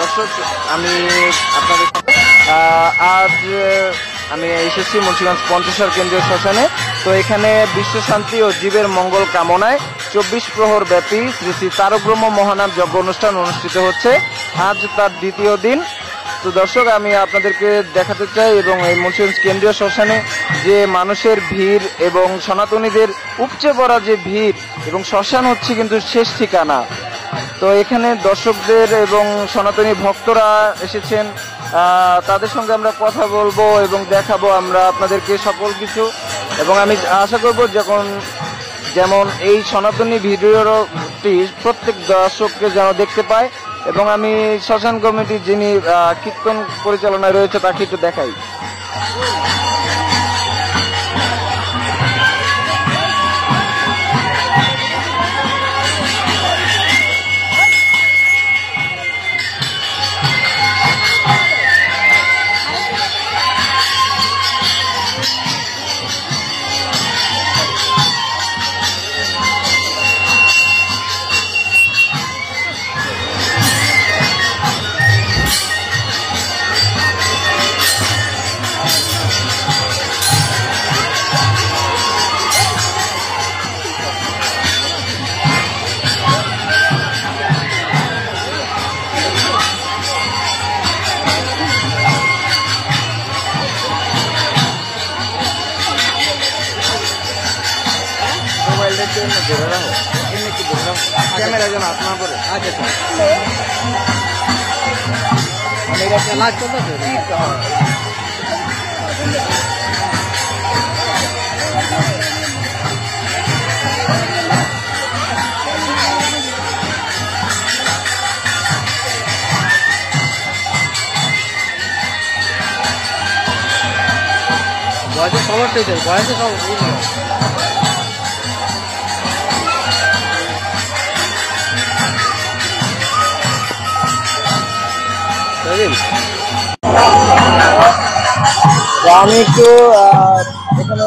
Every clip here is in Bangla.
দর্শক, আমি আপনাদের আজ আমি এসেছি মুন্সিগঞ্জ পঞ্চসার কেন্দ্রীয় শ্মশানে। তো এখানে বিশ্ব শান্তি ও জীবের মঙ্গল কামনায় 24 প্রহর ব্যাপী শ্রী শ্রী তারক ব্রহ্ম মহানাম যজ্ঞ অনুষ্ঠান অনুষ্ঠিত হচ্ছে। আজ তার দ্বিতীয় দিন। তো দর্শক, আমি আপনাদেরকে দেখাতে চাই এবং এই মুন্সিগঞ্জ কেন্দ্রীয় শ্মশানে যে মানুষের ভিড় এবং সনাতনীদের উপচে পড়া যে ভিড়, এবং শ্মশান হচ্ছে কিন্তু শেষ ঠিকানা। তো এখানে দর্শকদের এবং সনাতনী ভক্তরা এসেছেন, তাদের সঙ্গে আমরা কথা বলবো এবং দেখাবো আমরা আপনাদেরকে সকল কিছু। এবং আমি আশা করব যেমন এই সনাতনী ভিডিওটি প্রত্যেক দর্শককে যেন দেখতে পায়। এবং আমি শ্মশান কমিটির যিনি কীর্তন পরিচালনায় রয়েছে তাকে একটু দেখাই। ক্যামেরা যেন হাত না পড়ে। বয়সে সবার বয়সে সব আমি একটু এখানে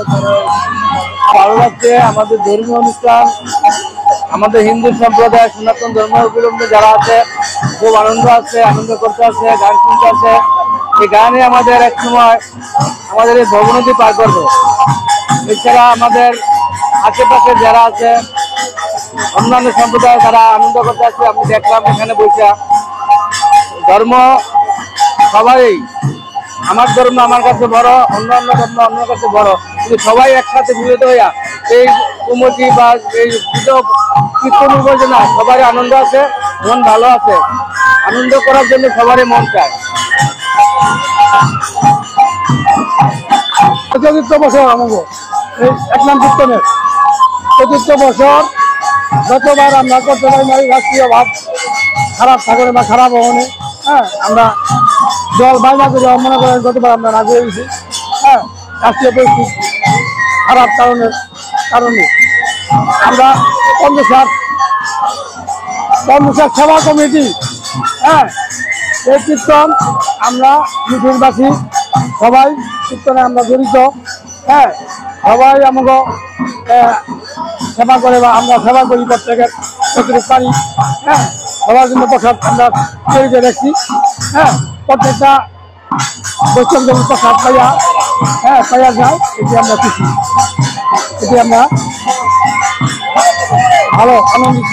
ভালো লাগছে। আমাদের ধর্মীয় অনুষ্ঠান, আমাদের হিন্দু সম্প্রদায় সনাতন ধর্মাবলম্বী যারা আছে খুব আনন্দ করতে আছে, গান শুনতে আছে। এই গানে আমাদের এক সময় আমাদের এই ভবনদী পার করবে। এছাড়া আমাদের আশেপাশে যারা আছে অন্যান্য সম্প্রদায় তারা আনন্দ করতে আছে। আমি দেখলাম এখানে বসে ধর্ম সবাই, আমার ধর্ম আমার কাছে বড়, অন্যান্য ধর্ম অন্য কাছে বড়, কিন্তু সবাই একসাথে মিলিত হইয়া এই কমিটি বা এই কীর্তন উপার্জনা সবারই আনন্দ আছে, মন ভালো আছে। আনন্দ করার জন্য সবারই মন চায়। চতুর্থ বছর আমাকে এই এক নাম কীর্তনের চতুর্থ বছর। যতবার আমরা করতে পারি না রাষ্ট্রীয় ভাব খারাপ থাকলে বা খারাপ হনে, হ্যাঁ, আমরা জল বাইনা করে মনে করেন যতবার আমরা না করে গেছি। হ্যাঁ, রাষ্ট্রীয় পরিস্থিতি খারাপ কারণে আমরা পঞ্চসার সেবা কমিটি, হ্যাঁ, এই কীর্তন আমরা মিঠুরবাসী সবাই কীর্তনে আমরা জড়িত। হ্যাঁ, সবাই আমাকে সেবা করে বা আমরা সেবা করি প্রত্যেকের যতটুকু পারি। হ্যাঁ, সবার জন্য প্রসাদ আমরা তৈরি করে রাখছি। হ্যাঁ, প্রত্যেকটা বৈষ্ণব জন্য প্রসাদ পাইয়া যায়। এটি আমরা খুশি, এটি আমরা ভালো আনন্দিত।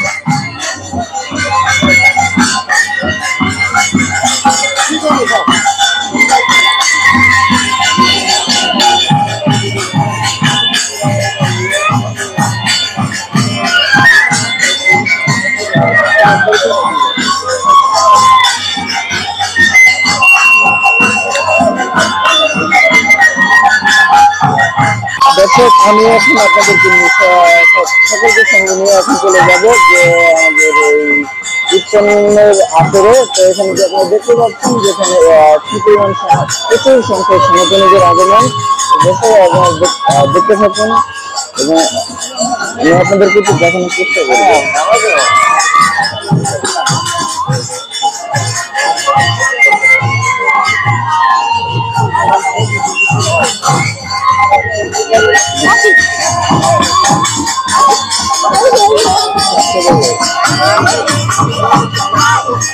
দর্শক, আমি এখন আপনাদেরকে সকলকে সঙ্গে নিয়ে এখন চলে যাবো যে আমাদের এই কীর্তনের আসরে। তো এখানে যে আপনারা দেখতে পাচ্ছেন যেখানে প্রচুর সংখ্যক সনাতনীদের আগমন, দেখতে থাকুন এবং আমি আপনাদেরকে একটু দেখানোর চেষ্টা করবো।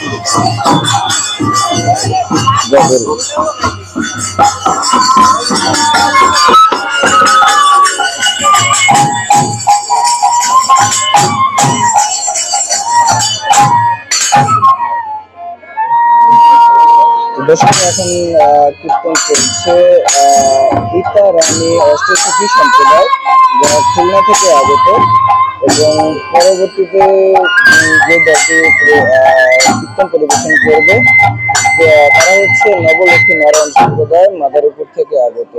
দর্শক এখন কীর্তন করছে গীতা রানী অষ্টসখী সম্প্রদায়, যারা খুলনা থেকে আগত, এবং পরবর্তীতে যে দলটি কীর্তন পরিবেশন করবে তারা হচ্ছে নবলক্ষ্মী নারায়ণ সম্প্রদায়, মাদারীপুর থেকে আগত।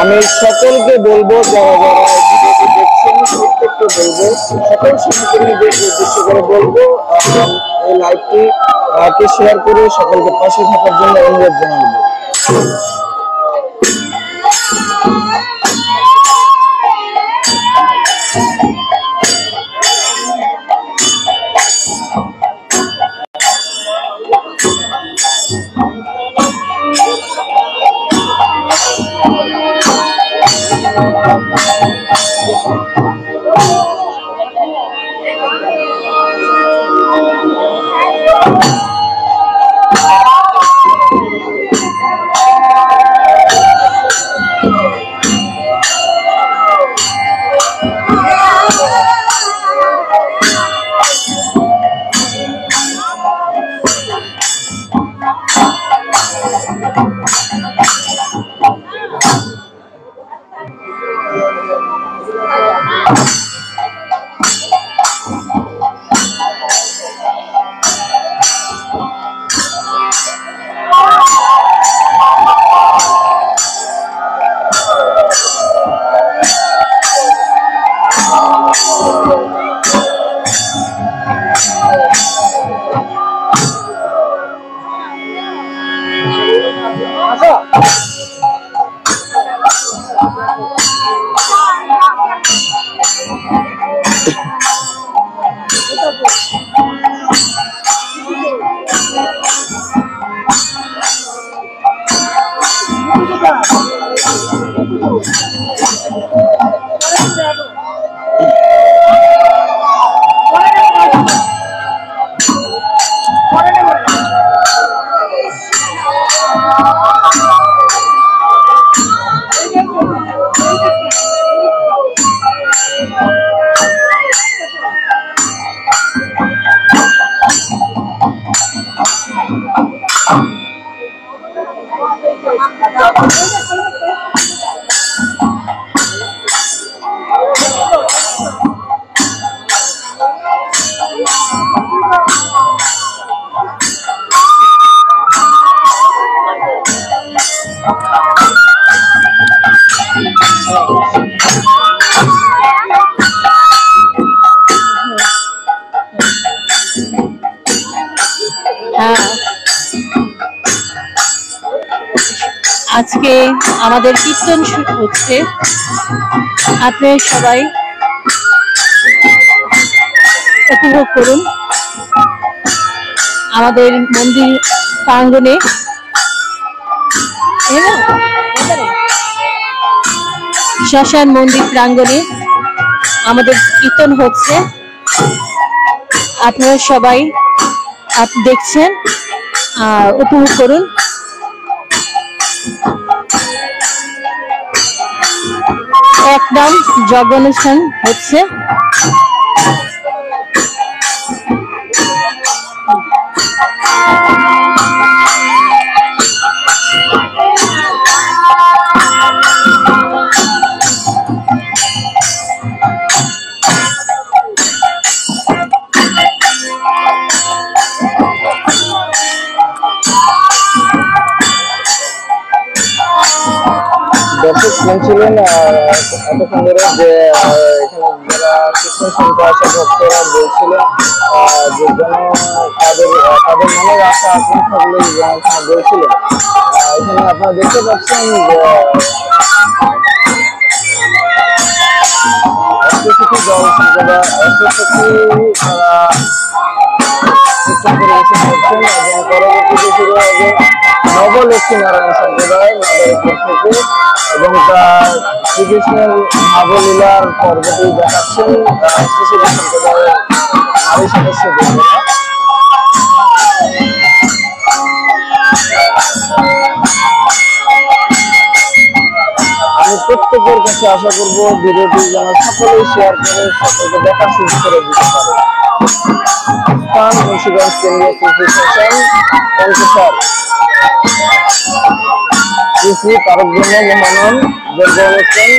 আমি সকলকে বলবো, যারা যারা ভিডিওটি দেখছেন প্রত্যেককে বলবো, সকল শিশুকর্মীদের উদ্দেশ্য করে বলবো এই লাইভটি শেয়ার করে সকলকে পাশে থাকার জন্য অনুরোধ জানাবো। আজকে আমাদের কীর্তন শুরু হচ্ছে, আপনারা সবাই উপভোগ করুন আমাদের মন্দির প্রাঙ্গণে। শ্মশান মন্দির প্রাঙ্গণে আমাদের কীর্তন হচ্ছে, আপনারা সবাই দেখছেন, উপভোগ করুন। একদম যজ্ঞ অনুষ্ঠান হচ্ছে। দর্শক শুনছিলেন এতক্ষণ ধরে যে এখানে যারা কীর্তন শুনতে আসা ভক্তরা বলছিলেন যে যেন তাদের মনের আশা আকাঙ্ক্ষাগুলো বলছিলেন। এখানে আপনারা দেখতে পাচ্ছেন যে অষ্টসখী দল সম্প্রদায়, অষ্টসখী তারা কীর্তন পরিবেশন করছেন এবং পরবর্তীতে শুরু হবে নবলক্ষ্মীনারায়ণ সম্প্রদায় মাদারীপুর থেকে এবং তার শ্রীকৃষ্ণের নবলীলার পর্বটি দেখাচ্ছেন শ্রী সম্প্রদায়ের নারী সদস্যদের। আমি প্রত্যেকের কাছে আশা করবো ভিডিওটি যেন সকলেই শেয়ার করে সকলকে দেখার সুযোগ করে দিতে পারে। স্থান মুন্সিগঞ্জ কেন্দ্রীয় কৃষি শ্মশান পঞ্চসার। কৃষি তারক ব্রহ্ম মহানন যজ্ঞ অনুষ্ঠান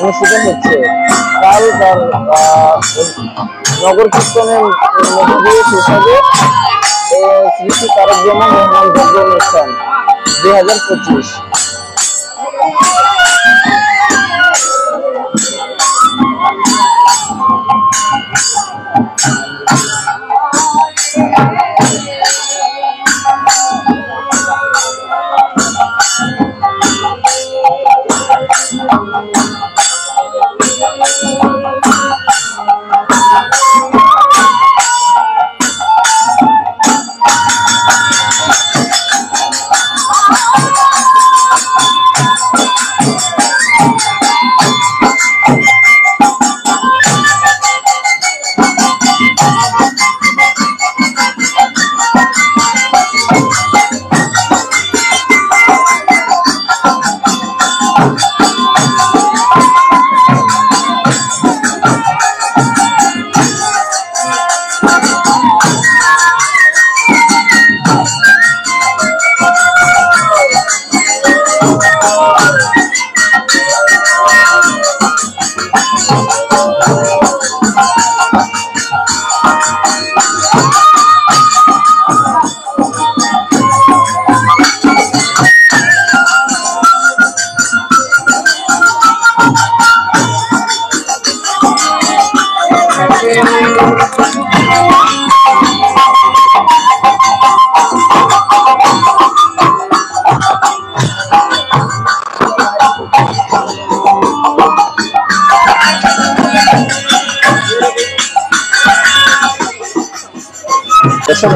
অনুষ্ঠিত হচ্ছে। কাল তার নগর কীর্তনের মধ্য দিয়ে শেষ হবে শ্রী শ্রী তারক ব্রহ্ম মহানন যজ্ঞ অনুষ্ঠান 2025।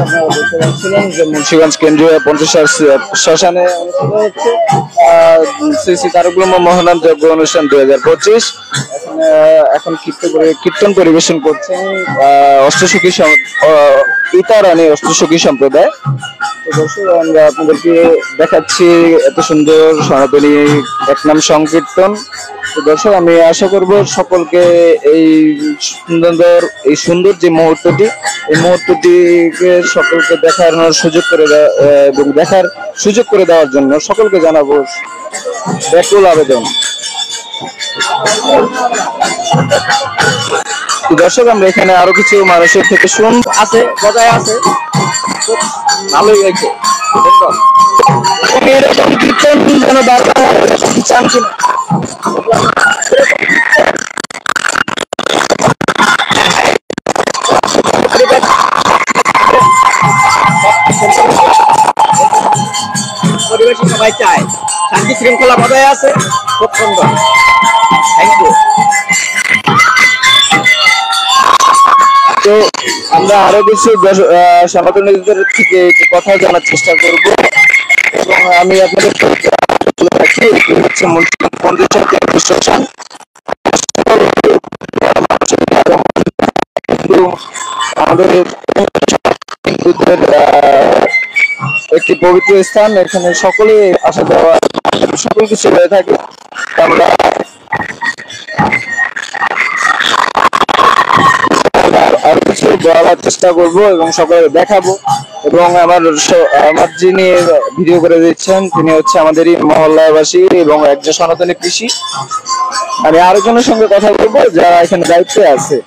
আপনারা দেখতে পাচ্ছিলেন যে মুন্সিগঞ্জ কেন্দ্রীয় পঞ্চসার শ্মশানে অনুষ্ঠিত হচ্ছে শ্রী শ্রী তারক ব্রহ্ম মহানন যজ্ঞ অনুষ্ঠান 2025। এখন কীর্তন পরিবেশন করছেন অষ্টসখী পিতারানী অষ্টসখী সম্প্রদায়। তো দর্শক আমরা আপনাদেরকে দেখাচ্ছি এত সুন্দর সনাতনী একনাম সংকীর্তন। তো দর্শক আমি আশা করব সকলকে এই সুন্দর যে মুহূর্তটি, এই মুহূর্তটিকে সকলকে দেখানোর সুযোগ করে এবং দেখার সুযোগ করে দেওয়ার জন্য সকলকে জানাবো ব্যাকুল আবেদন। দর্শক আমরা এখানে আরো কিছু মানুষের থেকে শুন আছে বজায় আছে, ভালোই হয়েছে। এরকম কীর্তন যেন চান কিনা পরিবেশ সবাই চায়, শান্তি শৃঙ্খলা বজায় আছে, খুব সুন্দর। Thank you. তো আমরা আরো কিছু সনাতনীদের থেকে কথা জানার চেষ্টা করব এবং আমি আপনাদের আমাদের একটি পবিত্র স্থান, এখানে সকলে আসা যাওয়া সকল কিছু হয়ে থাকে। আমরা আরো কিছু বলার চেষ্টা করব এবং সকলে দেখাবো। এবং আমার যিনি ভিডিও করে দিচ্ছেন তিনি হচ্ছে আমাদেরই মহল্লাবাসী এবং একজন সনাতনী কৃষি। আমি আরেকজনের সঙ্গে কথা বলবো যারা এখানে দায়িত্বে আছে।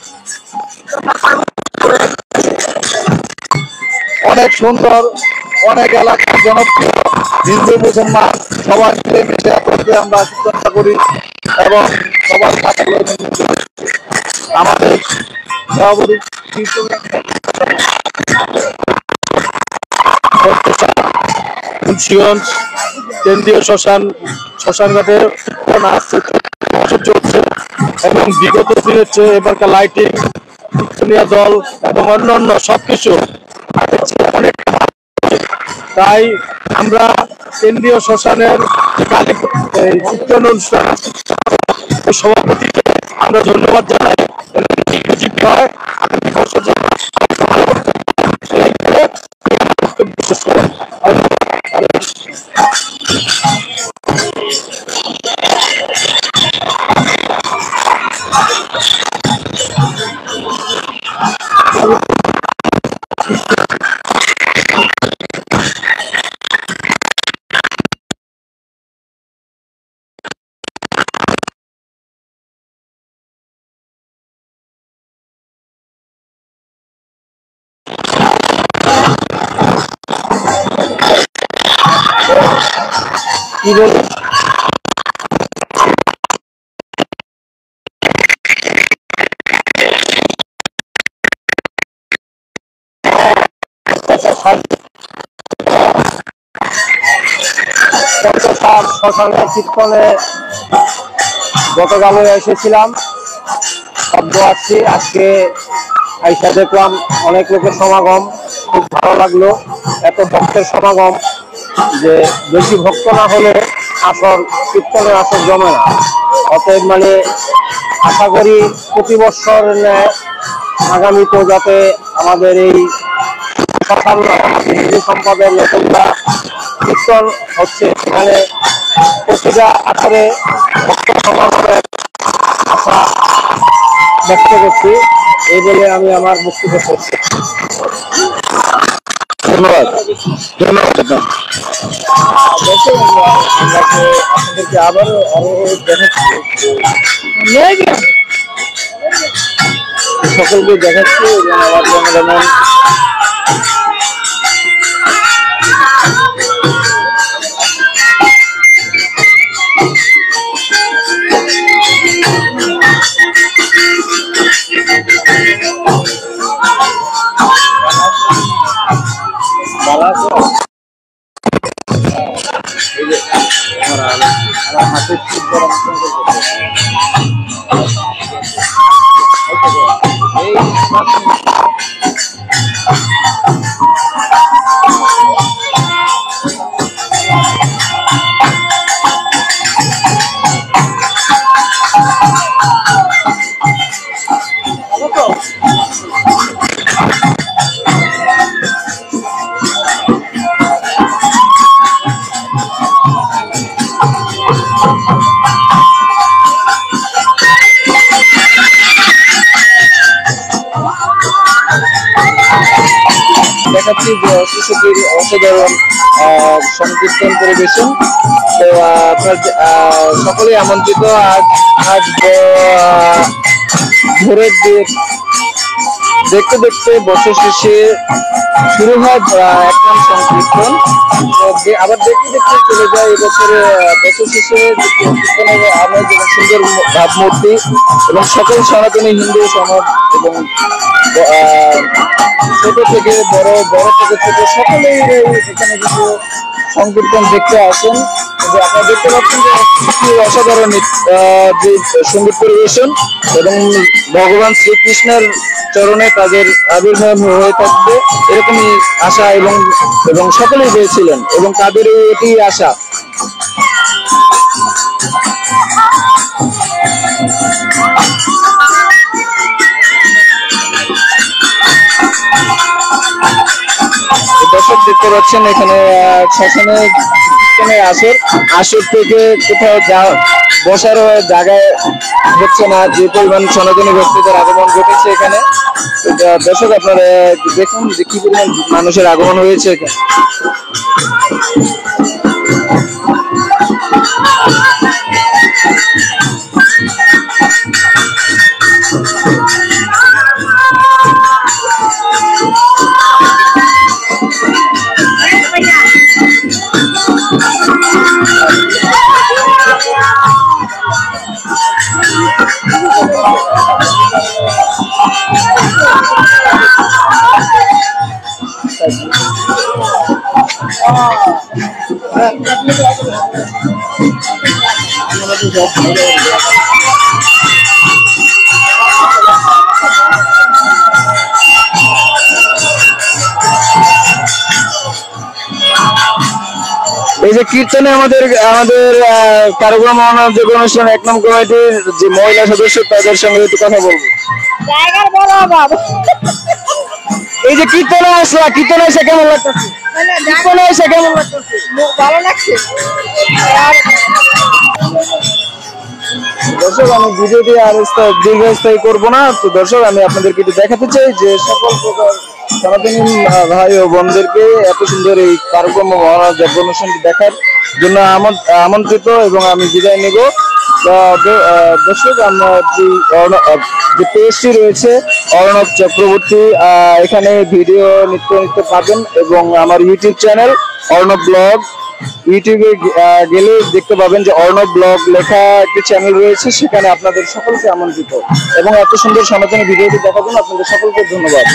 অনেক সুন্দর, অনেক এলাকার জনপ্রিয়, হিন্দু মুসলমান সবার মিলেমিশে করতে আমরা চেষ্টা করি এবং সবার সাথে আমাদের মুন্সিগঞ্জ কেন্দ্রীয় শ্মশানঘাটের চলছে এবং বিগত দিনের চেয়ে এবারকার লাইটিং দল এবং অন্যান্য সবকিছু অনেক, তাই আমরা কেন্দ্রীয় শ্মশানের কীর্তন অনুষ্ঠান সভাপতিকে আমরা ধন্যবাদ জানাই। বিশেষ করে কি বল শ্মশানের কীর্তনে গতকাল এসেছিলাম, শব্দ আসছি। আজকে আইসা দেখলাম অনেক লোকের সমাগম, খুব ভালো লাগলো। এত ভক্তের সমাগম যে বেশি ভক্ত না হলে আসর কীর্তনের আসর জমে না। অতএব মানে আশা করি প্রতি বছর আগামীতে যাতে আমাদের এই হিন্দু সম্পদের লোকেরা কীর্তন হচ্ছে, সেখানে প্রতিটা আসরে ভক্ত সমাগমের আশা ব্যক্ত করছি। এই বলে আমি আমার বক্তব্য করছি। ধন্যবাদ। ধন্যবাদ। আপনাদেরকে আবারও সকলকে দেখাচ্ছি যেমন হাতে দেখাচ্ছি যে শিশুটির অসাধারণ সংকীর্তন পরিবেশন। তো আপনার সকলেই আমন্ত্রিত। আজ ভোরের দিক দেখতে দেখতে বছর শেষে শুরু হয় এক নাম সংকীর্তন, আবার দেখতে দেখতে চলে যায় এবছরে বছর শেষে কীর্তনের আমেজ এবং সুন্দর ভাবমূর্তি এবং সকল সনাতনী হিন্দু সমাজ এবং ছোট থেকে বড়, বড় থেকে ছোট সকলেই এখানে কিছু সংকীর্তন দেখতে আসেন। আপনারা দেখতে পাচ্ছেন যে অসাধারণ যে সঙ্গীত পরিবেশন এবং ভগবান শ্রীকৃষ্ণের চরণে তাদের আবির্ভাব হয়ে থাকবে এরকমই আশা এবং সকলেই পেয়েছিলেন এবং তাদের এটি আশা। দর্শক দেখতে পাচ্ছেন এখানে শ্মশানে আসর থেকে কোথাও বসার জায়গায় হচ্ছে না, যে পরিমাণ সনাতনী ভক্তদের আগমন ঘটেছে এখানে। দর্শক আপনারা দেখুন যে কি পরিমাণ মানুষের আগমন হয়েছে এখানে। এই যে কীর্তনে আমাদের কার্যক্রম মহানযোগ্য অনুষ্ঠান 1 নং কমিটির যে মহিলা সদস্য তাদের সঙ্গে একটু কথা বলবো। জায়গার বড় অভাব। এই যে কীর্তনে এসে কেমন লাগতেছে? কীর্তনে এসে কেমন লাগতেছে? ভালো লাগছে। দর্শক, আমি ভিডিওটি আর দীর্ঘস্থায়ী করবো না। তো দর্শক, আমি আপনাদেরকে একটু দেখাতে চাই যে সকল প্রকার সনাতনী ভাই ও বোনদেরকে এত সুন্দর এই কার্যক্রম মহানযোগ্য অনুষ্ঠানটি দেখার জন্য আমন্ত্রিত, এবং আমি বিদায় নেব। দর্শক, আমরা যে পেজটি রয়েছে অর্ণব চক্রবর্তী, এখানে ভিডিও নিত্য পাবেন, এবং আমার ইউটিউব চ্যানেল অর্ণব ব্লগ, ইউটিউবে গেলে দেখতে পাবেন যে অর্ণব ব্লগ লেখা একটি চ্যানেল রয়েছে, সেখানে আপনাদের সকলকে আমন্ত্রিত। এবং এত সুন্দর সনাতনী ভিডিওটি দেখার জন্য আপনাদের সকলকে ধন্যবাদ।